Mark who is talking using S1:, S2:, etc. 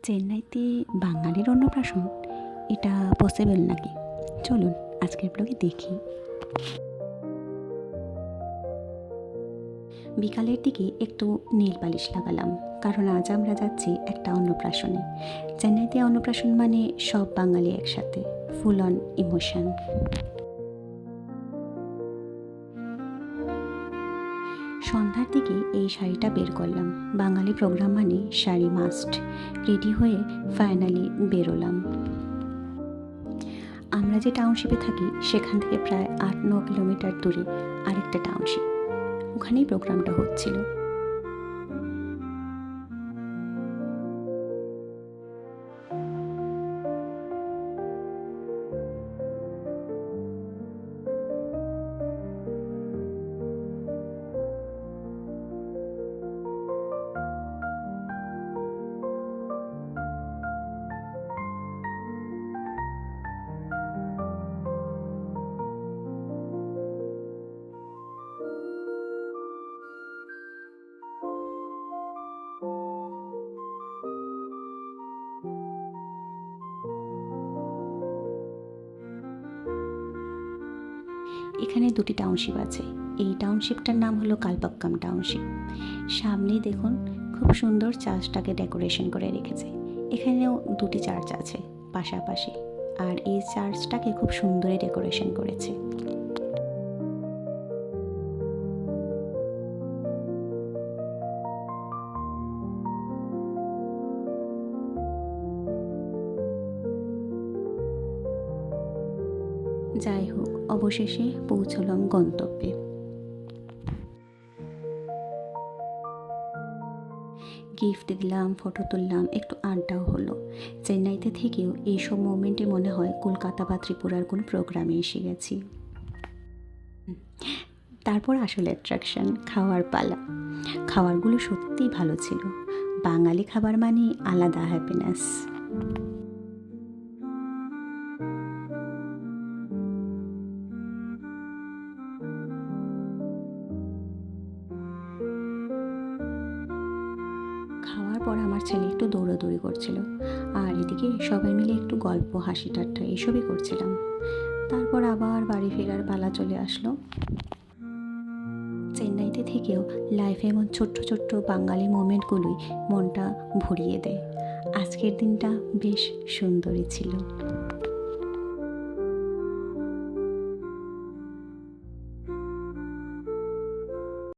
S1: চেন্নাইতে বাঙালির অন্নপ্রাশন, এটা পসিবল নাকি? চলুন আজকের ব্লগে দেখি। বিকালের দিকে একটু নেল পালিশ লাগালাম, কারণ আজ আমরা যাচ্ছি একটা অন্নপ্রাশনে। চেন্নাইতে অন্নপ্রাশন মানে সব বাঙালি একসাথে, ফুল অন ইমোশন। সন্ধ্যার দিকে এই শাড়িটা বের করলাম। বাঙালি প্রোগ্রাম মানে শাড়ি মাস্ট। রেডি হয়ে ফাইনালি বেরোলাম। আমরা যে টাউনশিপে থাকি সেখান থেকে প্রায় 8-9 কিলোমিটার দূরে আরেকটা টাউনশিপ, ওখানেই প্রোগ্রামটা হচ্ছিল। এখানে দুটি টাউনশিপ আছে। এই টাউনশিপটার নাম হলো কালপাক্কাম টাউনশিপ। সামনেই দেখুন খুব সুন্দর চার্চটাকে ডেকোরেশন করে রেখেছে। এখানেও দুটি চার্চ আছে পাশাপাশি, আর এই চার্চটাকে খুব সুন্দরই ডেকোরেশন করেছে। যাই হোক, অবশেষে পৌঁছলাম গন্তব্যে। গিফট দিলাম, ফটো তুললাম, একটু আড্ডাও হলো। চেন্নাইতে থেকেও এইসব মোমেন্টে মনে হয় কলকাতা বা ত্রিপুরার কোনো প্রোগ্রামে এসে গেছি। তারপর আসলে অ্যাট্রাকশন, খাওয়ার পালা। খাবারগুলো সত্যিই ভালো ছিল। বাঙালি খাবার মানে আলাদা হ্যাপিনেস। খাওয়ার পর আমার ছেলে একটু দৌড়াদৌড়ি করছিল, আর এদিকে সবাই মিলে একটু গল্প, হাসি ঠাট্টা এসবই করছিলাম। তারপর আবার বাড়ি ফেরার পালা চলে আসলো। চেন্নাইতে থেকেও লাইফে এমন ছোট্ট ছোট্ট বাঙালি মোমেন্টগুলোই মনটা ভরিয়ে দেয়। আজকের দিনটা বেশ সুন্দরই ছিল।